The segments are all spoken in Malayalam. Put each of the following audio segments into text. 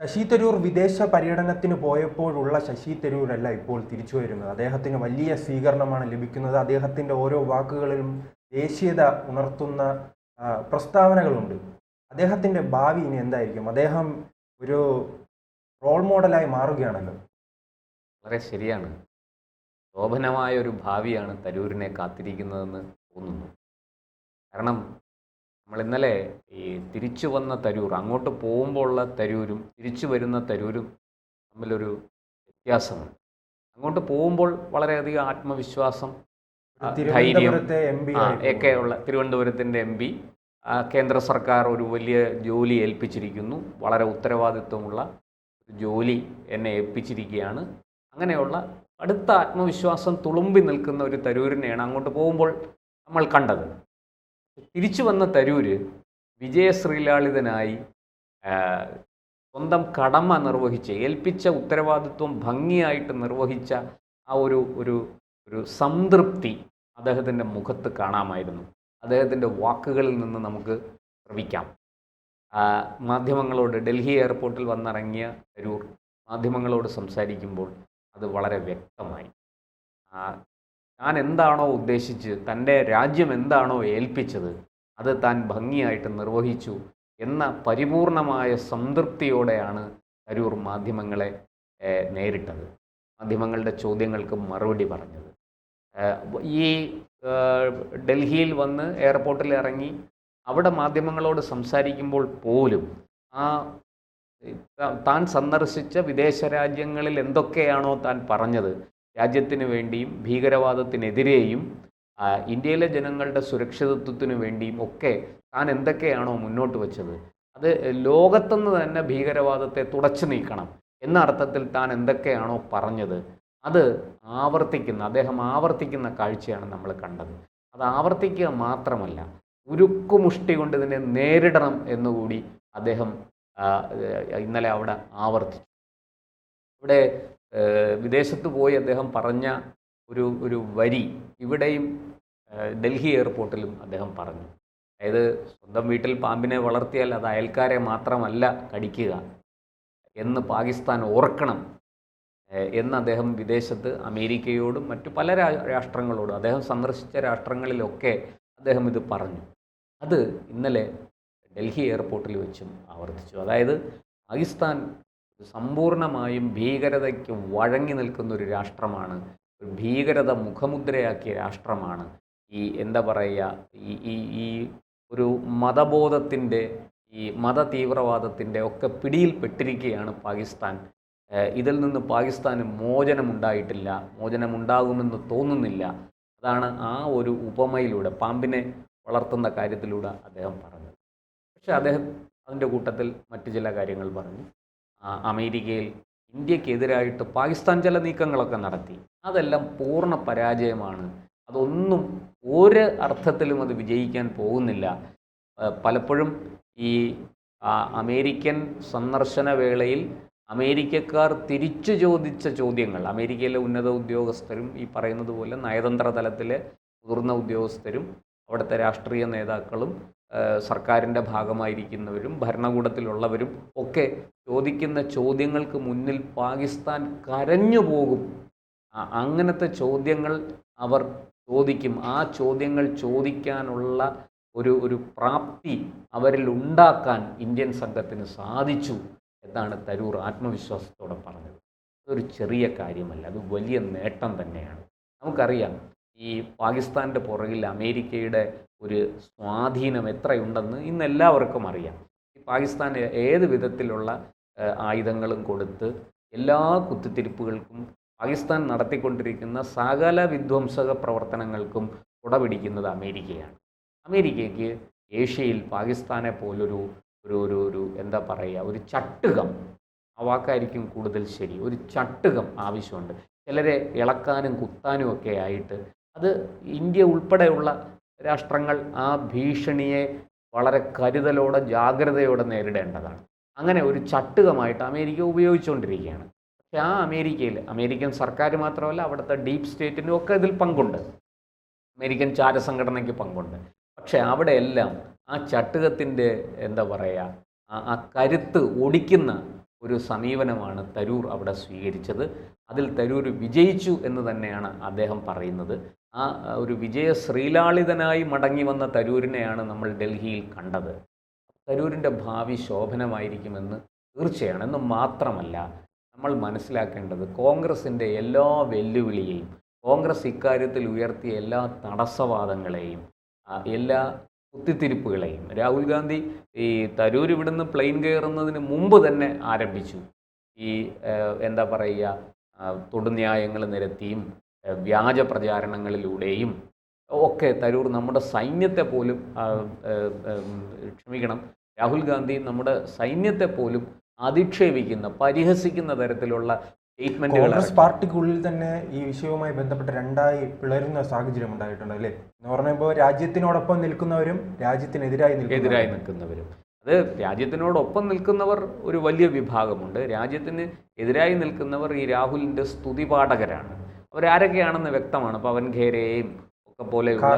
ശശി തരൂർ വിദേശ പര്യടനത്തിന് പോയപ്പോഴുള്ള ശശി തരൂരല്ല ഇപ്പോൾ തിരിച്ചു വരുന്നത്. അദ്ദേഹത്തിന് വലിയ സ്വീകരണമാണ് ലഭിക്കുന്നത്. അദ്ദേഹത്തിൻ്റെ ഓരോ വാക്കുകളിലും ദേശീയത ഉണർത്തുന്ന പ്രസ്താവനകളുണ്ട്. അദ്ദേഹത്തിൻ്റെ ഭാവി ഇനി എന്തായിരിക്കും? അദ്ദേഹം ഒരു റോൾ മോഡലായി മാറുകയാണല്ലോ. വളരെ ശരിയാണ്. ശോഭനമായ ഒരു ഭാവിയാണ് തരൂരിനെ കാത്തിരിക്കുന്നതെന്ന് തോന്നുന്നു. കാരണം നമ്മൾ ഇന്നലെ ഈ തിരിച്ചു വന്ന തരൂർ, അങ്ങോട്ട് പോകുമ്പോഴുള്ള തരൂരും തിരിച്ചു വരുന്ന തരൂരും തമ്മിലൊരു വ്യത്യാസമുണ്ട്. അങ്ങോട്ട് പോകുമ്പോൾ വളരെയധികം ആത്മവിശ്വാസം, ധൈര്യം ഒക്കെയുള്ള തിരുവനന്തപുരത്തിൻ്റെ MP കേന്ദ്ര സർക്കാർ ഒരു വലിയ ജോലി ഏൽപ്പിച്ചിരിക്കുന്നു. വളരെ ഉത്തരവാദിത്വമുള്ള ഒരു ജോലി എന്നെ ഏൽപ്പിച്ചിരിക്കുകയാണ്. അങ്ങനെയുള്ള അടുത്ത ആത്മവിശ്വാസം തുളുമ്പി നിൽക്കുന്ന ഒരു തരൂരിനെയാണ് അങ്ങോട്ട് പോകുമ്പോൾ നമ്മൾ കണ്ടത്. തിരിച്ചു വന്ന തരൂര് വിജയശ്രീലാളിതനായി സ്വന്തം കടമ നിർവഹിച്ച് ഏൽപ്പിച്ച ഉത്തരവാദിത്വം ഭംഗിയായിട്ട് നിർവഹിച്ച ആ ഒരു ഒരു ഒരു സംതൃപ്തി അദ്ദേഹത്തിൻ്റെ മുഖത്ത് കാണാമായിരുന്നു. അദ്ദേഹത്തിൻ്റെ വാക്കുകളിൽ നിന്ന് നമുക്ക് ശ്രവിക്കാം. മാധ്യമങ്ങളോട് ഡൽഹി എയർപോർട്ടിൽ വന്നിറങ്ങിയ തരൂർ മാധ്യമങ്ങളോട് സംസാരിക്കുമ്പോൾ അത് വളരെ വ്യക്തമായി. താൻ എന്താണോ ഉദ്ദേശിച്ച്, തൻ്റെ രാജ്യം എന്താണോ ഏൽപ്പിച്ചത് അത് താൻ ഭംഗിയായിട്ട് നിർവഹിച്ചു എന്ന പരിപൂർണമായ സംതൃപ്തിയോടെയാണ് തരൂർ മാധ്യമങ്ങളെ നേരിട്ടത്, മാധ്യമങ്ങളുടെ ചോദ്യങ്ങൾക്ക് മറുപടി പറഞ്ഞത്. ഈ ഡൽഹിയിൽ വന്ന് എയർപോർട്ടിൽ ഇറങ്ങി അവിടെ മാധ്യമങ്ങളോട് സംസാരിക്കുമ്പോൾ പോലും താൻ സന്ദർശിച്ച വിദേശ രാജ്യങ്ങളിൽ എന്തൊക്കെയാണോ താൻ പറഞ്ഞത്, രാജ്യത്തിന് വേണ്ടിയും ഭീകരവാദത്തിനെതിരെയും ഇന്ത്യയിലെ ജനങ്ങളുടെ സുരക്ഷിതത്വത്തിനു വേണ്ടിയും ഒക്കെ താൻ എന്തൊക്കെയാണോ മുന്നോട്ട് വച്ചത്, അത് ലോകത്തുനിന്ന് തന്നെ ഭീകരവാദത്തെ തുടച്ചു നീക്കണം എന്ന അർത്ഥത്തിൽ താൻ എന്തൊക്കെയാണോ പറഞ്ഞത് അത് അദ്ദേഹം ആവർത്തിക്കുന്ന കാഴ്ചയാണ് നമ്മൾ കണ്ടത്. അത് ആവർത്തിക്കുക മാത്രമല്ല, ഉരുക്കുമുഷ്ടി കൊണ്ട് ഇതിനെ നേരിടണം എന്നുകൂടി അദ്ദേഹം ഇന്നലെ അവിടെ ആവർത്തിച്ചു. ഇവിടെ വിദേശത്ത് പോയി അദ്ദേഹം പറഞ്ഞ ഒരു വരി ഇവിടെയും ഡൽഹി എയർപോർട്ടിലും അദ്ദേഹം പറഞ്ഞു. അതായത് സ്വന്തം വീട്ടിൽ പാമ്പിനെ വളർത്തിയാൽ അത് അയൽക്കാരെ മാത്രമല്ല കടിക്കുക എന്ന് പാകിസ്ഥാൻ ഓർക്കണം എന്ന് അദ്ദേഹം വിദേശത്ത് അമേരിക്കയോടും മറ്റു പല രാഷ്ട്രങ്ങളോടും അദ്ദേഹം സന്ദർശിച്ച രാഷ്ട്രങ്ങളിലൊക്കെ അദ്ദേഹം ഇത് പറഞ്ഞു. അത് ഇന്നലെ ഡൽഹി എയർപോർട്ടിൽ വെച്ചും ആവർത്തിച്ചു. അതായത് പാകിസ്ഥാൻ സമ്പൂർണമായും ഭീകരതയ്ക്ക് വഴങ്ങി നിൽക്കുന്ന ഒരു രാഷ്ട്രമാണ്, ഒരു ഭീകരത മുഖമുദ്രയാക്കിയ രാഷ്ട്രമാണ്. ഈ എന്താ പറയുക, ഈ ഒരു മതബോധത്തിൻ്റെ, ഈ മത തീവ്രവാദത്തിൻ്റെ ഒക്കെ പിടിയിൽപ്പെട്ടിരിക്കുകയാണ് പാകിസ്ഥാൻ. ഇതിൽ നിന്ന് പാകിസ്ഥാന് മോചനമുണ്ടായിട്ടില്ല, മോചനമുണ്ടാകുമെന്ന് തോന്നുന്നില്ല. അതാണ് ആ ഒരു ഉപമയിലൂടെ, പാമ്പിനെ വളർത്തുന്ന കാര്യത്തിലൂടെ അദ്ദേഹം പറഞ്ഞത്. പക്ഷെ അദ്ദേഹം അതിൻ്റെ കൂട്ടത്തിൽ മറ്റു ചില കാര്യങ്ങൾ പറഞ്ഞു. അമേരിക്കയിൽ ഇന്ത്യക്കെതിരായിട്ട് പാകിസ്ഥാൻ ചില നീക്കങ്ങളൊക്കെ നടത്തി, അതെല്ലാം പൂർണ്ണ പരാജയമാണ്. അതൊന്നും ഒരു അർത്ഥത്തിലും അത് വിജയിക്കാൻ പോകുന്നില്ല. പലപ്പോഴും ഈ അമേരിക്കൻ സന്ദർശന വേളയിൽ അമേരിക്കക്കാർ തിരിച്ചു ചോദിച്ച ചോദ്യങ്ങൾ, അമേരിക്കയിലെ ഉന്നത ഉദ്യോഗസ്ഥരും ഈ പറയുന്നത് പോലെ നയതന്ത്ര തലത്തിലെ മുതിർന്ന ഉദ്യോഗസ്ഥരും അവിടുത്തെ രാഷ്ട്രീയ നേതാക്കളും സർക്കാരിൻ്റെ ഭാഗമായിരിക്കുന്നവരും ഭരണകൂടത്തിലുള്ളവരും ഒക്കെ ചോദിക്കുന്ന ചോദ്യങ്ങൾക്ക് മുന്നിൽ പാകിസ്ഥാൻ കരഞ്ഞു പോകും. അങ്ങനത്തെ ചോദ്യങ്ങൾ അവർ ചോദിക്കും. ആ ചോദ്യങ്ങൾ ചോദിക്കാനുള്ള ഒരു പ്രാപ്തി അവരിൽ ഉണ്ടാക്കാൻ ഇന്ത്യൻ സംഘത്തിന് സാധിച്ചു എന്നാണ് തരൂർ ആത്മവിശ്വാസത്തോടെ പറഞ്ഞത്. അതൊരു ചെറിയ കാര്യമല്ല, അത് വലിയ നേട്ടം തന്നെയാണ്. നമുക്കറിയാം ഈ പാകിസ്ഥാൻ്റെ പുറകിൽ അമേരിക്കയുടെ ഒരു സ്വാധീനം എത്രയുണ്ടെന്ന് ഇന്ന് എല്ലാവർക്കും അറിയാം. ഈ പാകിസ്ഥാൻ ഏത് വിധത്തിലുള്ള ആയുധങ്ങളും കൊടുത്ത് എല്ലാ കുത്തിത്തിരിപ്പുകൾക്കും പാകിസ്ഥാൻ നടത്തിക്കൊണ്ടിരിക്കുന്ന സകല വിധ്വംസക പ്രവർത്തനങ്ങൾക്കും കുടപിടിക്കുന്നത് അമേരിക്കയാണ്. അമേരിക്കയ്ക്ക് ഏഷ്യയിൽ പാകിസ്ഥാനെ പോലൊരു ഒരു എന്താ പറയുക, ഒരു ചട്ടുകം, ആ വാക്കായിരിക്കും കൂടുതൽ ശരി, ഒരു ചട്ടുകം ആവശ്യമുണ്ട്. ചിലരെ ഇളക്കാനും കുത്താനും ഒക്കെ ആയിട്ട്. അത് ഇന്ത്യ ഉൾപ്പെടെയുള്ള രാഷ്ട്രങ്ങൾ ആ ഭീഷണിയെ വളരെ കരുതലോടെ ജാഗ്രതയോടെ നേരിടേണ്ടതാണ്. അങ്ങനെ ഒരു ചട്ടുകമായിട്ട് അമേരിക്ക ഉപയോഗിച്ചുകൊണ്ടിരിക്കുകയാണ്. പക്ഷേ ആ അമേരിക്കൻ സർക്കാർ മാത്രമല്ല, അവിടുത്തെ ഡീപ്പ് സ്റ്റേറ്റിനും ഒക്കെ ഇതിൽ പങ്കുണ്ട്, അമേരിക്കൻ ചാരസംഘടനയ്ക്ക് പങ്കുണ്ട്. പക്ഷേ അവിടെയെല്ലാം ആ ചട്ടുകത്തിൻ്റെ എന്താ പറയുക, ആ കരുത്ത് ഒടിക്കുന്ന ഒരു സമീപനമാണ് തരൂർ അവിടെ സ്വീകരിച്ചത്. അതിൽ തരൂർ വിജയിച്ചു എന്ന് തന്നെയാണ് അദ്ദേഹം പറയുന്നത്. ആ ഒരു വിജയ ശ്രീലാളിതനായി മടങ്ങി വന്ന തരൂരിനെയാണ് നമ്മൾ ഡൽഹിയിൽ കണ്ടത്. തരൂരിൻ്റെ ഭാവി ശോഭനമായിരിക്കുമെന്ന് തീർച്ചയാണ്. എന്ന് മാത്രമല്ല, നമ്മൾ മനസ്സിലാക്കേണ്ടത് കോൺഗ്രസിൻ്റെ എല്ലാ വെല്ലുവിളിയെയും, കോൺഗ്രസ് ഇക്കാര്യത്തിൽ ഉയർത്തിയ എല്ലാ തടസ്സവാദങ്ങളെയും, എല്ലാ കുത്തിത്തിരിപ്പുകളെയും രാഹുൽ ഗാന്ധി ഈ തരൂർ ഇവിടുന്ന് പ്ലെയിൻ കയറുന്നതിന് മുമ്പ് തന്നെ ആരംഭിച്ചു. ഈ എന്താ പറയുക, തൊടുന്യായങ്ങൾ നിരത്തിയും വ്യാജ പ്രചാരണങ്ങളിലൂടെയും ഒക്കെ തരൂർ നമ്മുടെ സൈന്യത്തെ പോലും രാഹുൽ ഗാന്ധി നമ്മുടെ സൈന്യത്തെ പോലും അധിക്ഷേപിക്കുന്ന, പരിഹസിക്കുന്ന തരത്തിലുള്ള സ്റ്റേറ്റ്മെന്റുകൾ കോൺഗ്രസ് പാർട്ടിക്കുള്ളിൽ തന്നെ ഈ വിഷയവുമായി ബന്ധപ്പെട്ട് രണ്ടായി പിളരുന്ന സാഹചര്യം ഉണ്ടായിട്ടുണ്ട് അല്ലേ? എന്ന് പറയുമ്പോൾ രാജ്യത്തിനോടൊപ്പം നിൽക്കുന്നവരും രാജ്യത്തിനെതിരായി നിൽക്കുന്നവരും. അത് രാജ്യത്തിനോടൊപ്പം നിൽക്കുന്നവർ ഒരു വലിയ വിഭാഗമുണ്ട്. രാജ്യത്തിന് എതിരായി നിൽക്കുന്നവർ ഈ രാഹുലിൻ്റെ സ്തുതിപാഠകരാണ്. അവരാരൊക്കെയാണെന്ന് വ്യക്തമാണ്. പവൻ ഖേരയെയും ഒക്കെ പോലെയുള്ള,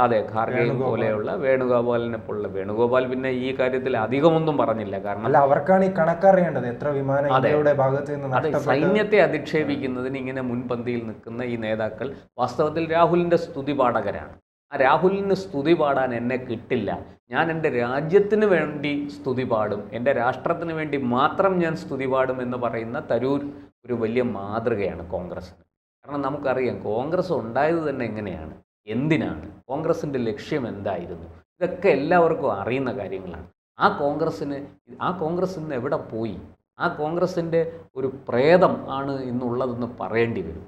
അതെ, ഖാർഗെയും പോലെയുള്ള, വേണുഗോപാലിനെ പോലുള്ള. വേണുഗോപാൽ പിന്നെ ഈ കാര്യത്തിൽ അധികമൊന്നും പറഞ്ഞില്ല. കാരണം അവർക്കാണ് ഈ കണക്കറിയേണ്ടത്, എത്ര വിമാനം ഇന്ത്യയുടെ ഭാഗത്ത് നിന്ന്. അതെ, സൈന്യത്തെ അധിക്ഷേപിക്കുന്നതിന് ഇങ്ങനെ മുൻപന്തിയിൽ നിൽക്കുന്ന ഈ നേതാക്കൾ വാസ്തവത്തിൽ രാഹുലിൻ്റെ സ്തുതിപാഠകരാണ്. ആ രാഹുലിന് സ്തുതി പാടാൻ എന്നെ കിട്ടില്ല. ഞാൻ എൻ്റെ രാജ്യത്തിന് വേണ്ടി സ്തുതി പാടും, എൻ്റെ രാഷ്ട്രത്തിന് വേണ്ടി മാത്രം ഞാൻ സ്തുതി പാടും എന്ന് പറയുന്ന തരൂർ ഒരു വലിയ മാതൃകയാണ് കോൺഗ്രസ്സിന്. കാരണം നമുക്കറിയാം കോൺഗ്രസ് ഉണ്ടായത് തന്നെ എങ്ങനെയാണ്, എന്തിനാണ്, കോൺഗ്രസിൻ്റെ ലക്ഷ്യം എന്തായിരുന്നു, ഇതൊക്കെ എല്ലാവർക്കും അറിയുന്ന കാര്യങ്ങളാണ്. ആ കോൺഗ്രസ് ഇന്ന് എവിടെ പോയി? ആ കോൺഗ്രസിൻ്റെ ഒരു പ്രേതം ആണ് ഇന്നുള്ളതെന്ന് പറയേണ്ടി വരും.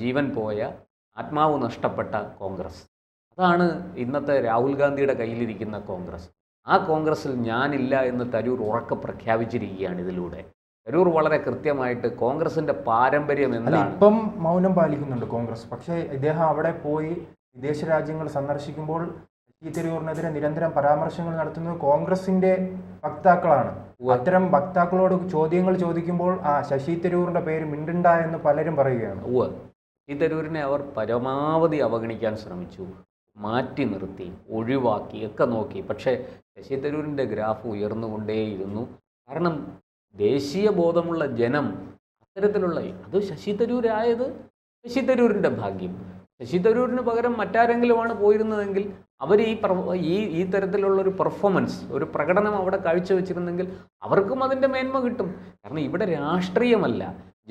ജീവൻ പോയ, ആത്മാവ് നഷ്ടപ്പെട്ട കോൺഗ്രസ്. അതാണ് ഇന്നത്തെ രാഹുൽ ഗാന്ധിയുടെ കയ്യിലിരിക്കുന്ന കോൺഗ്രസ്. ആ കോൺഗ്രസ്സിൽ ഞാനില്ല എന്ന് തരൂർ ഉറക്കെ പ്രഖ്യാപിച്ചിരിക്കുകയാണ് ഇതിലൂടെ. തരൂർ വളരെ കൃത്യമായിട്ട് കോൺഗ്രസിന്റെ പാരമ്പര്യം എന്താണ്. ഇപ്പം മൗനം പാലിക്കുന്നുണ്ട് കോൺഗ്രസ്. പക്ഷേ ഇദ്ദേഹം അവിടെ പോയി വിദേശ രാജ്യങ്ങൾ സന്ദർശിക്കുമ്പോൾ ശശി തരൂരിനെതിരെ നിരന്തരം പരാമർശങ്ങൾ നടത്തുന്നത് കോൺഗ്രസിന്റെ വക്താക്കളാണ്. അത്തരം വക്താക്കളോട് ചോദ്യങ്ങൾ ചോദിക്കുമ്പോൾ ശശി തരൂരിന്റെ പേര് മിണ്ടണ്ട എന്ന് പലരും പറയുകയാണ്. ശശി തരൂരിനെ അവർ പരമാവധി അവഗണിക്കാൻ ശ്രമിച്ചു, മാറ്റി നിർത്തി, ഒഴിവാക്കി ഒക്കെ നോക്കി. പക്ഷേ ശശി തരൂരിൻ്റെ ഗ്രാഫ് ഉയർന്നുകൊണ്ടേയിരുന്നു. കാരണം ദേശീയ ബോധമുള്ള ജനം അത്തരത്തിലുള്ള, അത് ശശി തരൂരായത് ശശി തരൂരിൻ്റെ ഭാഗ്യം. ശശി തരൂരിന് പകരം മറ്റാരെങ്കിലുമാണ് പോയിരുന്നതെങ്കിൽ അവർ ഈ തരത്തിലുള്ളൊരു പെർഫോമൻസ്, ഒരു പ്രകടനം അവിടെ കാഴ്ചവെച്ചിരുന്നെങ്കിൽ അവർക്കും അതിൻ്റെ മേന്മ കിട്ടും. കാരണം ഇവിടെ രാഷ്ട്രീയമല്ല,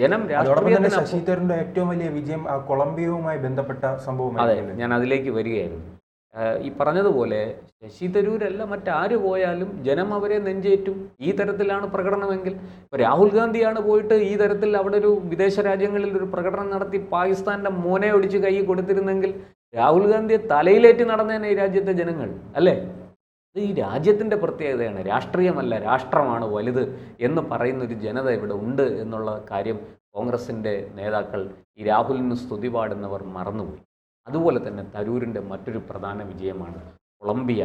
ജനം രാഷ്ട്രീയത്തിന്. ശശി തരൂരിന്റെ ഏറ്റവും വലിയ വിജയം കൊളംബിയയുമായി ബന്ധപ്പെട്ട സംഭവം. അതെ, ഞാൻ അതിലേക്ക് വരികയായിരുന്നു. ഈ പറഞ്ഞതുപോലെ ശശി തരൂരല്ല മറ്റാര് പോയാലും ജനം അവരെ നെഞ്ചേറ്റും. ഈ തരത്തിലാണ് പ്രകടനമെങ്കിൽ, ഇപ്പോൾ രാഹുൽ ഗാന്ധിയാണ് പോയിട്ട് ഈ തരത്തിൽ അവിടെ ഒരു വിദേശ രാജ്യങ്ങളിൽ ഒരു പ്രകടനം നടത്തി പാകിസ്ഥാന്റെ മോനെ ഒടിച്ച് കൈ കൊടുത്തിരുന്നെങ്കിൽ രാഹുൽ ഗാന്ധിയെ തലയിലേറ്റി നടന്നേനെ ഈ രാജ്യത്തെ ജനങ്ങൾ, അല്ലേ? ഇത് ഈ രാജ്യത്തിൻ്റെ പ്രത്യേകതയാണ്. രാഷ്ട്രീയമല്ല, രാഷ്ട്രമാണ് വലുത് എന്ന് പറയുന്നൊരു ജനത ഇവിടെ ഉണ്ട് എന്നുള്ള കാര്യം കോൺഗ്രസിൻ്റെ നേതാക്കൾ, ഈ രാഹുലിന് സ്തുതി പാടുന്നവർ മറന്നുപോയി. അതുപോലെ തന്നെ തരൂരിൻ്റെ മറ്റൊരു പ്രധാന വിജയമാണ് കൊളംബിയ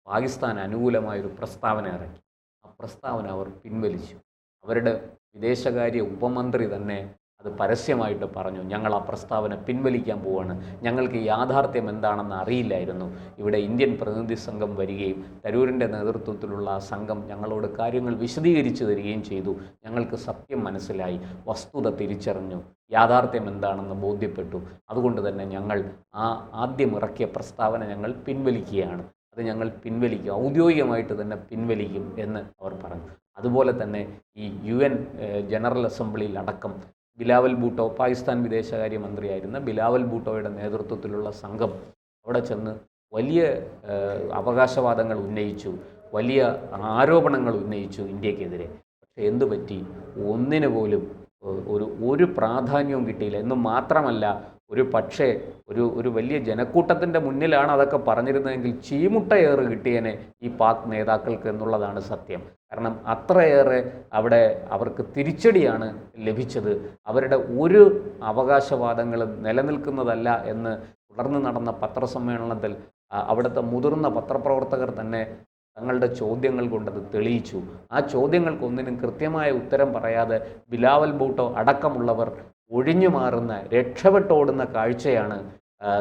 പാകിസ്ഥാൻ അനുകൂലമായൊരു പ്രസ്താവന ഇറക്കി. ആ പ്രസ്താവന അവർ പിൻവലിച്ചു. അവരുടെ വിദേശകാര്യ ഉപമന്ത്രി തന്നെ അത് പരസ്യമായിട്ട് പറഞ്ഞു, ഞങ്ങൾ ആ പ്രസ്താവന പിൻവലിക്കാൻ പോവാണ്, ഞങ്ങൾക്ക് യാഥാർത്ഥ്യം എന്താണെന്ന് അറിയില്ലായിരുന്നു. ഇവിടെ ഇന്ത്യൻ പ്രതിനിധി സംഘം വരികയും തരൂരിൻ്റെ നേതൃത്വത്തിലുള്ള ആ സംഘം ഞങ്ങളോട് കാര്യങ്ങൾ വിശദീകരിച്ചു തരികയും ചെയ്തു. ഞങ്ങൾക്ക് സത്യം മനസ്സിലായി, വസ്തുത തിരിച്ചറിഞ്ഞു, യാഥാർത്ഥ്യം എന്താണെന്ന് ബോധ്യപ്പെട്ടു. അതുകൊണ്ട് തന്നെ ഞങ്ങൾ ആ ആദ്യം ഇറക്കിയ പ്രസ്താവന ഞങ്ങൾ പിൻവലിക്കുകയാണ്. അത് ഞങ്ങൾ പിൻവലിക്കും, ഔദ്യോഗികമായിട്ട് തന്നെ പിൻവലിക്കും എന്ന് അവർ പറഞ്ഞു. അതുപോലെ തന്നെ ഈ UN ജനറൽ അസംബ്ലിയിൽ അടക്കം ബിലാവൽ ഭൂട്ടോ, പാകിസ്ഥാൻ വിദേശകാര്യമന്ത്രിയായിരുന്ന ബിലാവൽ ഭൂട്ടോയുടെ നേതൃത്വത്തിലുള്ള സംഘം അവിടെ ചെന്ന് വലിയ അവകാശവാദങ്ങൾ ഉന്നയിച്ചു, വലിയ ആരോപണങ്ങൾ ഉന്നയിച്ചു ഇന്ത്യക്കെതിരെ. പക്ഷേ എന്തു പറ്റി? ഒന്നിനു പോലും ഒരു പ്രാധാന്യവും കിട്ടിയില്ല. എന്ന് മാത്രമല്ല, ഒരു വലിയ ജനക്കൂട്ടത്തിൻ്റെ മുന്നിലാണ് അതൊക്കെ പറഞ്ഞിരുന്നതെങ്കിൽ ചീമുട്ടയേറ് കിട്ടിയനെ ഈ പാക് നേതാക്കൾക്ക് എന്നുള്ളതാണ് സത്യം. കാരണം അത്രയേറെ അവിടെ അവർക്ക് തിരിച്ചടിയാണ് ലഭിച്ചത്. അവരുടെ ഒരു അവകാശവാദങ്ങളും നിലനിൽക്കുന്നതല്ല എന്ന് തുടർന്ന് നടന്ന പത്രസമ്മേളനത്തിൽ അവിടുത്തെ മുതിർന്ന പത്രപ്രവർത്തകർ തന്നെ തങ്ങളുടെ ചോദ്യങ്ങൾ കൊണ്ടത് തെളിയിച്ചു. ആ ചോദ്യങ്ങൾക്കൊന്നിനും കൃത്യമായ ഉത്തരം പറയാതെ ബിലാവൽ ഭൂട്ടോ അടക്കമുള്ളവർ ഒഴിഞ്ഞു മാറുന്ന, രക്ഷപ്പെട്ടോടുന്ന കാഴ്ചയാണ്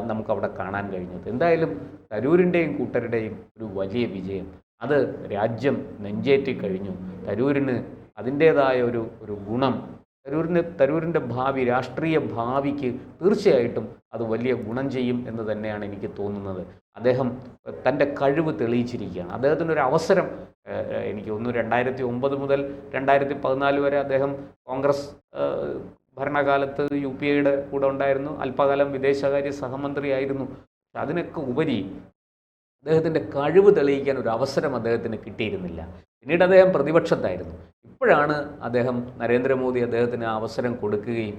നമുക്കവിടെ കാണാൻ കഴിഞ്ഞത്. എന്തായാലും തരൂരിൻ്റെയും കൂട്ടരുടെയും ഒരു വലിയ വിജയം, അത് രാജ്യം നെഞ്ചേറ്റി കഴിഞ്ഞു. തരൂരിന് അതിൻ്റേതായ ഒരു ഗുണം തരൂരിൻ്റെ ഭാവി, രാഷ്ട്രീയ ഭാവിക്ക് തീർച്ചയായിട്ടും അത് വലിയ ഗുണം ചെയ്യും എന്ന് തന്നെയാണ് എനിക്ക് തോന്നുന്നത്. അദ്ദേഹം തൻ്റെ കഴിവ് തെളിയിച്ചിരിക്കുകയാണ്. അദ്ദേഹത്തിനൊരു അവസരം, എനിക്ക് തോന്നുന്നു 2009 മുതൽ 2014 വരെ അദ്ദേഹം കോൺഗ്രസ് ഭരണകാലത്ത് UPA-യുടെ കൂടെ ഉണ്ടായിരുന്നു. അല്പകാലം വിദേശകാര്യ സഹമന്ത്രിയായിരുന്നു. അതിനൊക്കെ ഉപരി അദ്ദേഹത്തിൻ്റെ കഴിവ് തെളിയിക്കാൻ ഒരു അവസരം അദ്ദേഹത്തിന് കിട്ടിയിരുന്നില്ല. പിന്നീട് അദ്ദേഹം പ്രതിപക്ഷത്തായിരുന്നു. ഇപ്പോഴാണ് നരേന്ദ്രമോദി അദ്ദേഹത്തിന് ആ അവസരം കൊടുക്കുകയും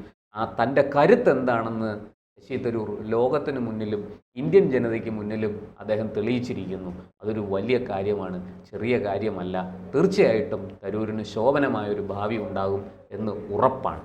തൻ്റെ കരുത്ത് എന്താണെന്ന് ശശി തരൂർ ലോകത്തിന് മുന്നിലും ഇന്ത്യൻ ജനതയ്ക്ക് മുന്നിലും അദ്ദേഹം തെളിയിച്ചിരിക്കുന്നു. അതൊരു വലിയ കാര്യമാണ്, ചെറിയ കാര്യമല്ല. തീർച്ചയായിട്ടും തരൂരിന് ശോഭനമായൊരു ഭാവി ഉണ്ടാകും എന്ന് ഉറപ്പാണ്.